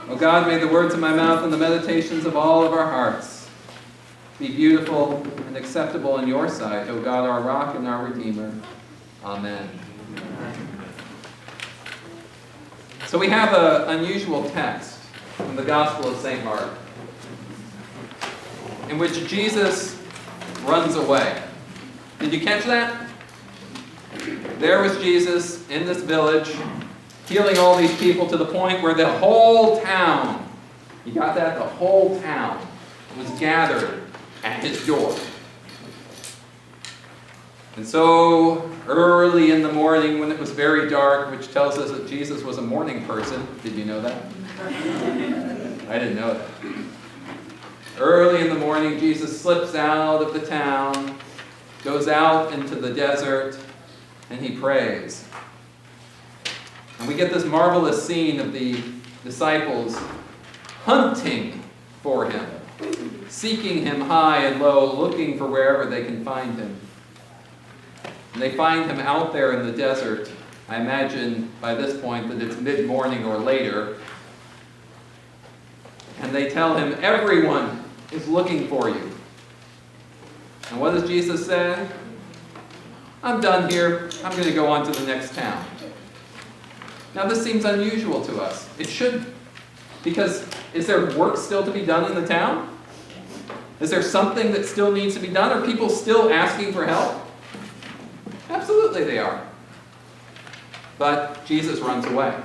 O God, may the words of my mouth and the meditations of all of our hearts be beautiful and acceptable in your sight, O God, our rock and our Redeemer. Amen. So we have an unusual text from the Gospel of St. Mark, in which Jesus runs away. Did you catch that? There was Jesus in this village, healing all these people to the point where the whole town, you got that? The whole town was gathered at his door. And so, early in the morning when it was very dark, which tells us that Jesus was a morning person. Did you know that? I didn't know that. Early in the morning, Jesus slips out of the town, goes out into the desert, and he prays. And we get this marvelous scene of the disciples hunting for him, seeking him high and low, looking for wherever they can find him. And they find him out there in the desert. I imagine by this point that it's mid-morning or later. And they tell him, everyone is looking for you. And what does Jesus say? I'm done here. I'm going to go on to the next town. Now this seems unusual to us. It should, because is there work still to be done in the town? Is there something that still needs to be done? Are people still asking for help? Absolutely they are. But Jesus runs away.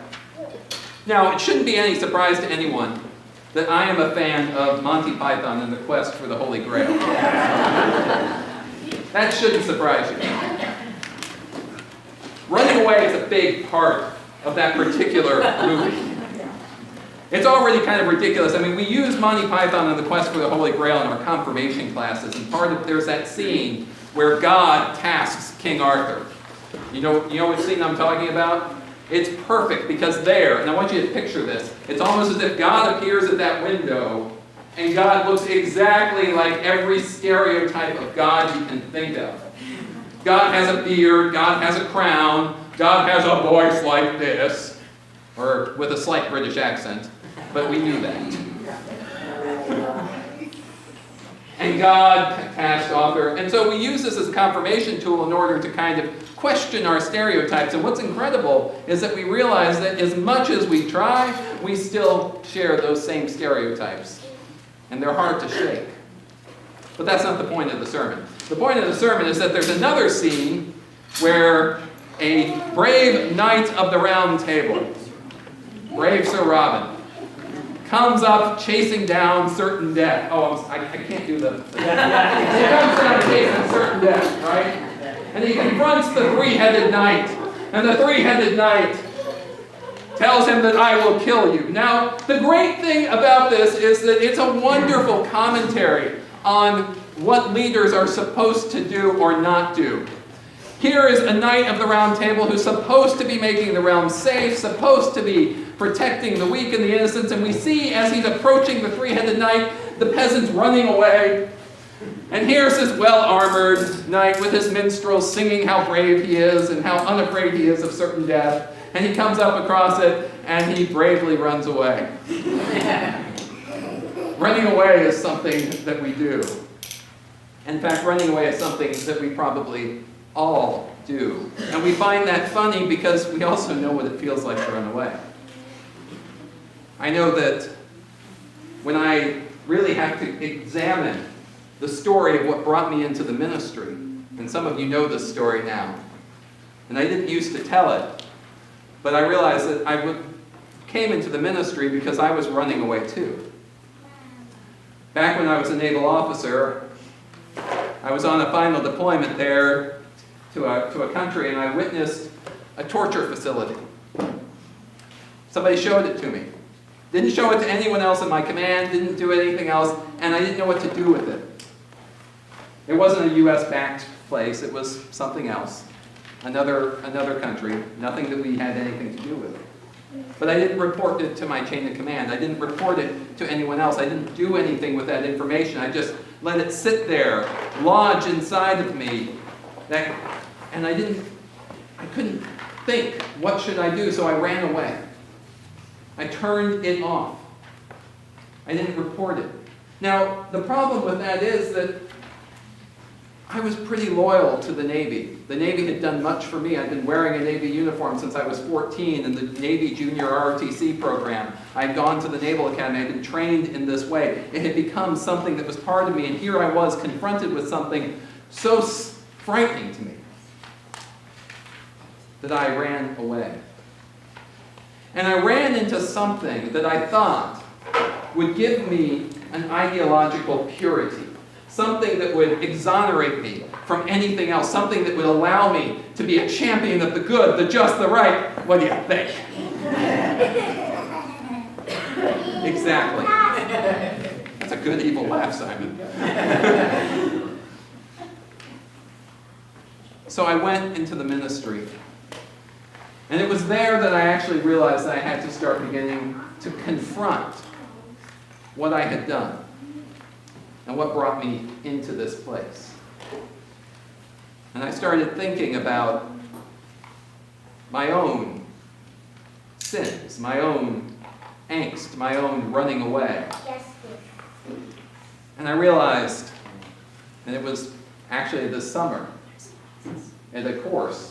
Now it shouldn't be any surprise to anyone that I am a fan of Monty Python and the Quest for the Holy Grail. That shouldn't surprise you. Running away is a big part of that particular movie. It's already kind of ridiculous. I mean, we use Monty Python and the Quest for the Holy Grail in our confirmation classes, and there's that scene where God tasks King Arthur. You know what scene I'm talking about? It's perfect because there, and I want you to picture this, it's almost as if God appears at that window and God looks exactly like every stereotype of God you can think of. God has a beard, God has a crown, God has a voice like this, or with a slight British accent, but we knew that. And God tasked Arthur. And so we use this as a confirmation tool in order to kind of question our stereotypes. And what's incredible is that we realize that as much as we try, we still share those same stereotypes. And they're hard to shake. But that's not the point of the sermon. The point of the sermon is that there's another scene where a brave knight of the Round Table, brave Sir Robin, comes up chasing down certain death. Oh, I can't do the death. He comes down chasing certain death, right? And he confronts the three-headed knight. And the three-headed knight tells him that I will kill you. Now, the great thing about this is that it's a wonderful commentary on what leaders are supposed to do or not do. Here is a knight of the Round Table who's supposed to be making the realm safe, supposed to be protecting the weak and the innocent, and we see as he's approaching the three-headed knight, the peasants running away. And here's this well-armored knight with his minstrels singing how brave he is and how unafraid he is of certain death. And he comes up across it and he bravely runs away. Running away is something that we do. In fact, running away is something that we probably all do. And we find that funny because we also know what it feels like to run away. I know that when I really have to examine the story of what brought me into the ministry, and some of you know this story now, and I didn't used to tell it, but I realized that I came into the ministry because I was running away too. Back when I was a naval officer, I was on a final deployment there to a country, and I witnessed a torture facility. Somebody showed it to me. Didn't show it to anyone else in my command, didn't do anything else, and I didn't know what to do with it. It wasn't a US-backed place, it was something else. Another country, nothing that we had anything to do with it. But I didn't report it to my chain of command. I didn't report it to anyone else. I didn't do anything with that information. I just let it sit there, lodge inside of me. And I couldn't think, what should I do? So I ran away. I turned it off. I didn't report it. Now, the problem with that is that I was pretty loyal to the Navy. The Navy had done much for me. I'd been wearing a Navy uniform since I was 14 in the Navy Junior ROTC program. I'd gone to the Naval Academy. I'd been trained in this way. It had become something that was part of me, and here I was confronted with something so frightening to me that I ran away. And I ran into something that I thought would give me an ideological purity, something that would exonerate me from anything else, something that would allow me to be a champion of the good, the just, the right. What do you think? Exactly. That's a good evil laugh, Simon. So I went into the ministry. And it was there that I actually realized that I had to start beginning to confront what I had done and what brought me into this place. And I started thinking about my own sins, my own angst, my own running away. And I realized, and it was actually this summer at a course,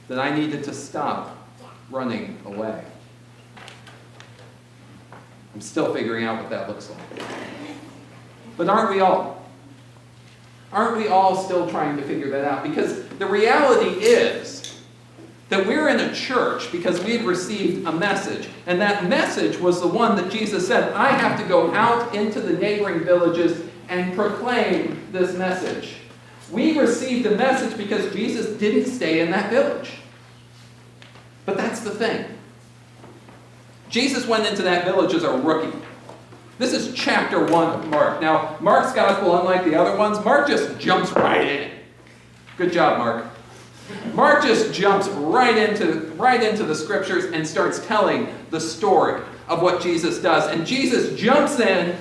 that I needed to stop running away. I'm still figuring out what that looks like. But aren't we all? Aren't we all still trying to figure that out? Because the reality is that we're in a church because we've received a message. And that message was the one that Jesus said, I have to go out into the neighboring villages and proclaim this message. We received a message because Jesus didn't stay in that village. But that's the thing. Jesus went into that village as a rookie. This is chapter 1 of Mark. Now, Mark's gospel, unlike the other ones, Mark just jumps right in. Good job, Mark. Mark just jumps right into the scriptures and starts telling the story of what Jesus does. And Jesus jumps in,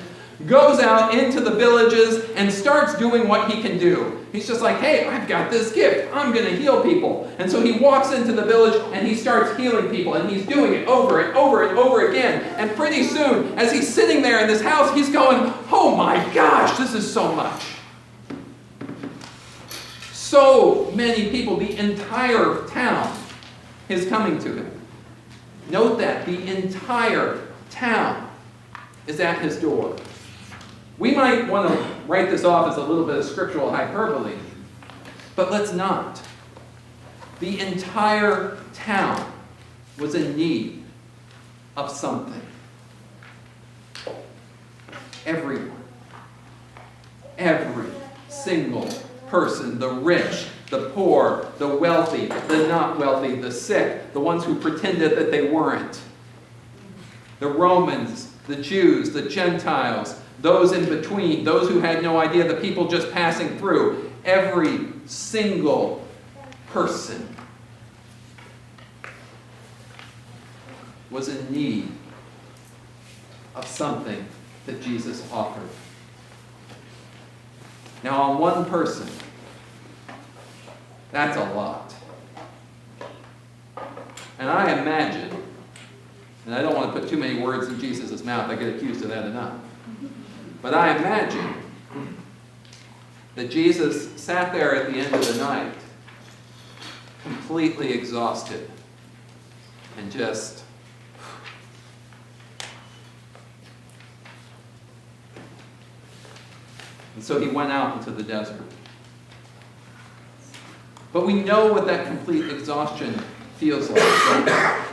goes out into the villages, and starts doing what he can do. He's just like, hey, I've got this gift. I'm going to heal people. And so he walks into the village and he starts healing people. And he's doing it over and over and over again. And pretty soon, as he's sitting there in this house, he's going, oh my gosh, this is so much. So many people, the entire town is coming to him. Note that, the entire town is at his door. We might want to write this off as a little bit of scriptural hyperbole, but let's not. The entire town was in need of something. Everyone. Every single person, the rich, the poor, the wealthy, the not wealthy, the sick, the ones who pretended that they weren't, the Romans, the Jews, the Gentiles, those in between, those who had no idea, the people just passing through, every single person was in need of something that Jesus offered. Now, on one person, that's a lot. And I imagine, and I don't want to put too many words in Jesus' mouth, I get accused of that enough. But I imagine that Jesus sat there at the end of the night, completely exhausted, and just and so he went out into the desert. But we know what that complete exhaustion feels like. Right?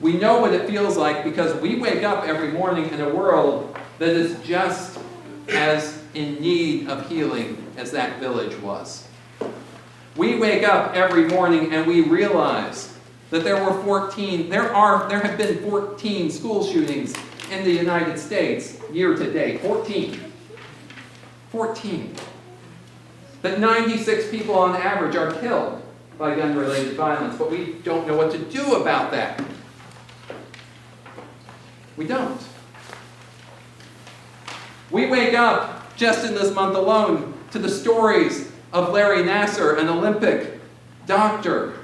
We know what it feels like because we wake up every morning in a world that is just as in need of healing as that village was. We wake up every morning and we realize that there have been 14 school shootings in the United States year to date. 14. That 96 people on average are killed by gun-related violence, but we don't know what to do about that. We don't. We wake up, just in this month alone, to the stories of Larry Nassar, an Olympic doctor,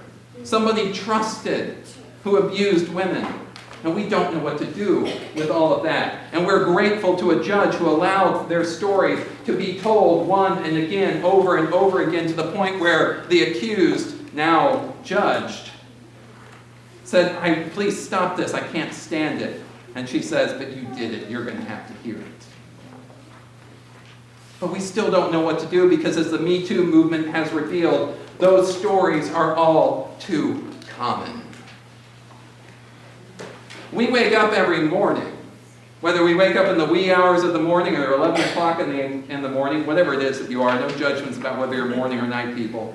somebody trusted who abused women. And we don't know what to do with all of that. And we're grateful to a judge who allowed their story to be told one and again, over and over again, to the point where the accused, now judged, said, please stop this, I can't stand it. And she says, but you did it, you're going to have to hear it. But we still don't know what to do because, as the Me Too movement has revealed, those stories are all too common. We wake up every morning, whether we wake up in the wee hours of the morning or 11 o'clock in the morning, whatever it is that you are, no judgments about whether you're morning or night people.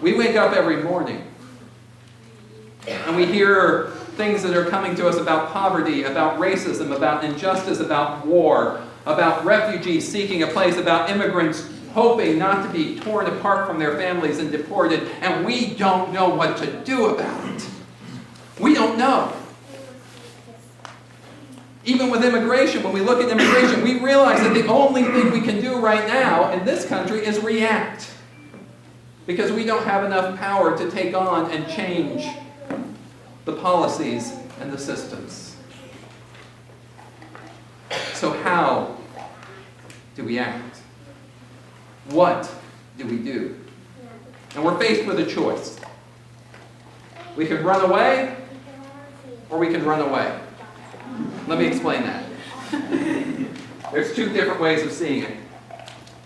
We wake up every morning and we hear things that are coming to us about poverty, about racism, about injustice, about war, about refugees seeking a place, about immigrants hoping not to be torn apart from their families and deported, and we don't know what to do about it. We don't know. Even with immigration, when we look at immigration, we realize that the only thing we can do right now in this country is react. Because we don't have enough power to take on and change the policies and the systems. So how do we act? What do we do? And we're faced with a choice. We can run away, or we can run away. Let me explain that. There's two different ways of seeing it.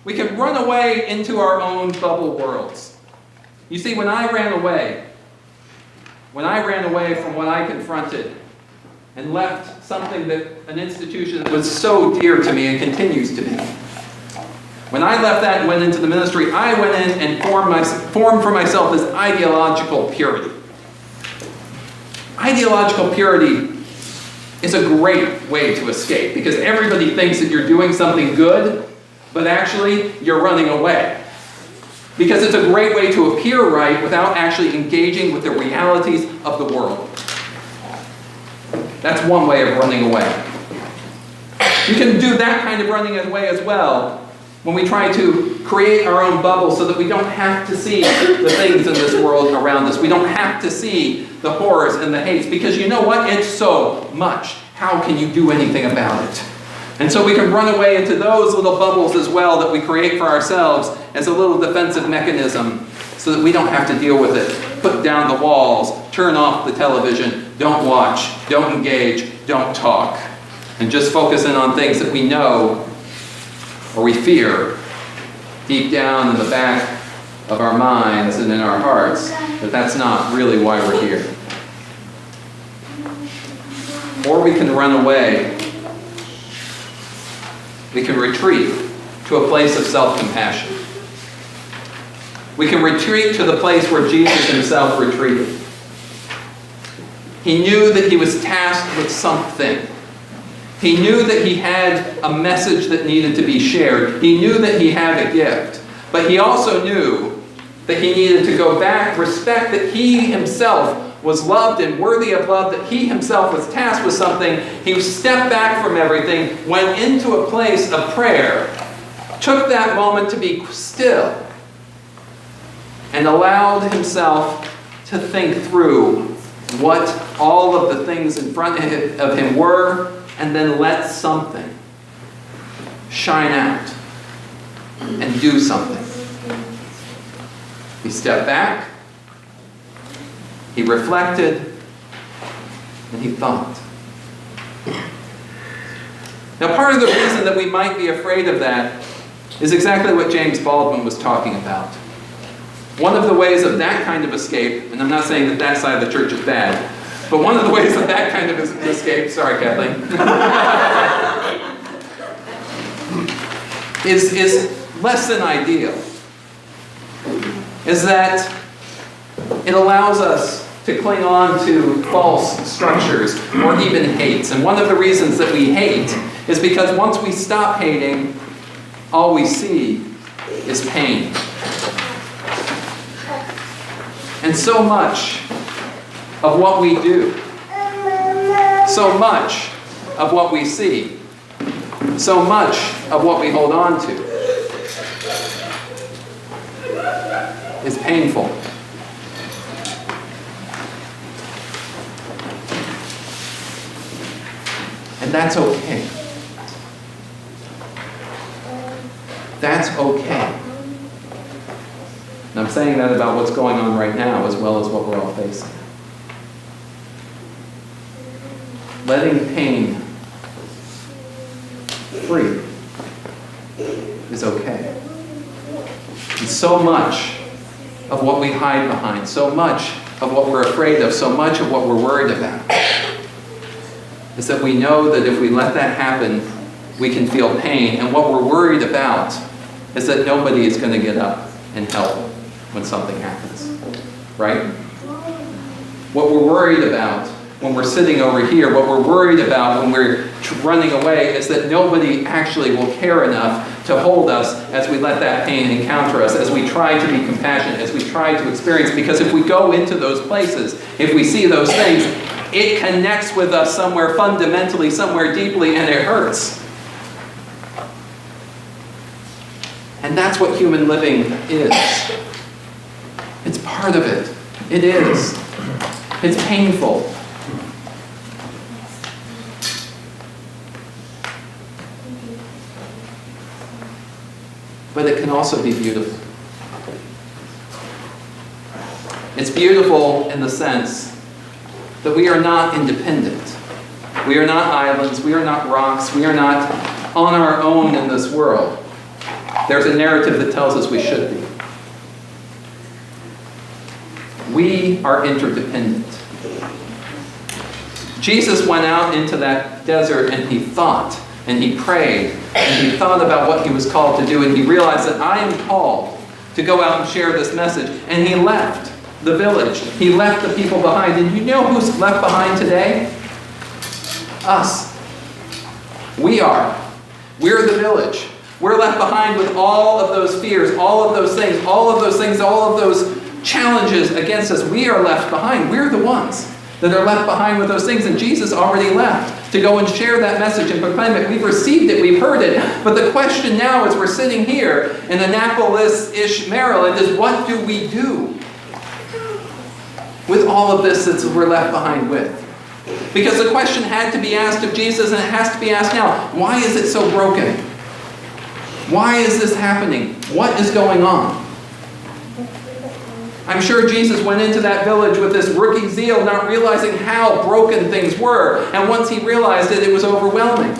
We can run away into our own bubble worlds. You see, when I ran away from what I confronted and left something that an institution that was so dear to me and continues to be, when I left that and went into the ministry, I went in and formed for myself this ideological purity. Ideological purity is a great way to escape because everybody thinks that you're doing something good, but actually you're running away. Because it's a great way to appear right without actually engaging with the realities of the world. That's one way of running away. You can do that kind of running away as well when we try to create our own bubble so that we don't have to see the things in this world around us. We don't have to see the horrors and the hates, because you know what? It's so much. How can you do anything about it? And so we can run away into those little bubbles as well that we create for ourselves as a little defensive mechanism so that we don't have to deal with it. Put down the walls, turn off the television, don't watch, don't engage, don't talk, and just focus in on things that we know or we fear deep down in the back of our minds and in our hearts, but that's not really why we're here. Or we can run away. We can retreat to a place of self-compassion. We can retreat to the place where Jesus himself retreated. He knew that he was tasked with something. He knew that he had a message that needed to be shared. He knew that he had a gift. But he also knew that he needed to go back, respect that he himself was loved and worthy of love, that he himself was tasked with something. He stepped back from everything, went into a place of prayer, took that moment to be still, and allowed himself to think through what all of the things in front of him were, and then let something shine out and do something. He stepped back, he reflected, and he thought. Now, part of the reason that we might be afraid of that is exactly what James Baldwin was talking about. One of the ways of that kind of escape, and I'm not saying that that side of the church is bad, but one of the ways of that kind of escape, sorry Kathleen, is less than ideal. Is that it allows us to cling on to false structures or even hates. And one of the reasons that we hate is because once we stop hating, all we see is pain. And so much of what we do, so much of what we see, so much of what we hold on to is painful. And that's okay. That's okay. And I'm saying that about what's going on right now as well as what we're all facing. Letting pain free is okay. And so much of what we hide behind, so much of what we're afraid of, so much of what we're worried about, is that we know that if we let that happen, we can feel pain. And what we're worried about is that nobody is going to get up and help when something happens. Right? What we're worried about when we're sitting over here, what we're worried about when we're running away, is that nobody actually will care enough to hold us as we let that pain encounter us, as we try to be compassionate, as we try to experience. Because if we go into those places, if we see those things, it connects with us somewhere fundamentally, somewhere deeply, and it hurts. And that's what human living is. It's part of it. It is. It's painful. But it can also be beautiful. It's beautiful in the sense that we are not independent. We are not islands. We are not rocks. We are not on our own in this world. There's a narrative that tells us we should be. We are interdependent. Jesus went out into that desert and he thought, and he prayed, and he thought about what he was called to do, and he realized that I am called to go out and share this message. And he left the village. He left the people behind. And you know who's left behind today? Us. We are. We're the village. We're left behind with all of those fears, all of those things, all of those challenges against us. We are left behind. We're the ones that are left behind with those things. And Jesus already left to go and share that message and proclaim it. We've received it. We've heard it. But the question now, as we're sitting here in Annapolis-ish, Maryland, is what do we do with all of this that we're left behind with? Because the question had to be asked of Jesus, and it has to be asked now. Why is it so broken? Why is this happening? What is going on? I'm sure Jesus went into that village with this rookie zeal, not realizing how broken things were. And once he realized it, it was overwhelming.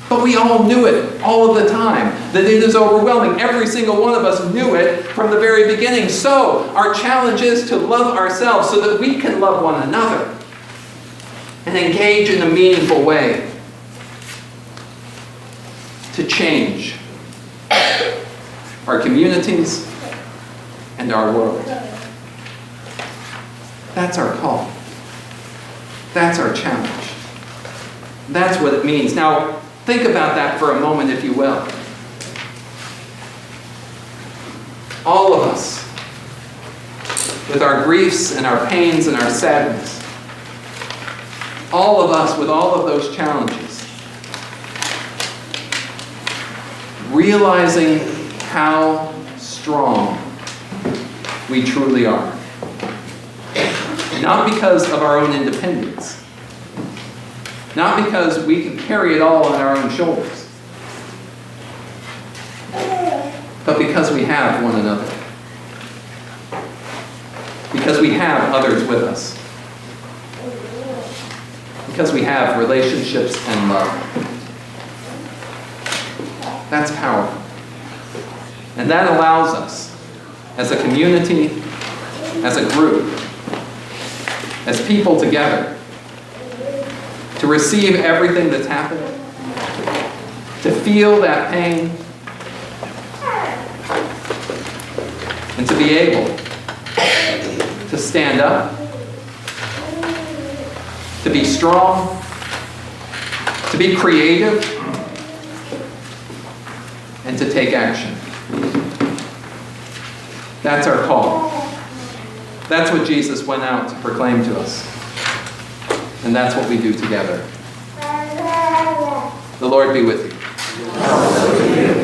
But we all knew it all of the time, that it is overwhelming. Every single one of us knew it from the very beginning. So our challenge is to love ourselves so that we can love one another and engage in a meaningful way to change our communities and our world. That's our call. That's our challenge. That's what it means. Now, think about that for a moment, if you will. All of us, with our griefs and our pains and our sadness, all of us with all of those challenges, realizing how strong we truly are. Not because of our own independence. Not because we can carry it all on our own shoulders. But because we have one another. Because we have others with us. Because we have relationships and love. That's powerful. And that allows us, as a community, as a group, as people together, to receive everything that's happening, to feel that pain, and to be able to stand up, to be strong, to be creative, and to take action. That's our call. That's what Jesus went out to proclaim to us. And that's what we do together. The Lord be with you.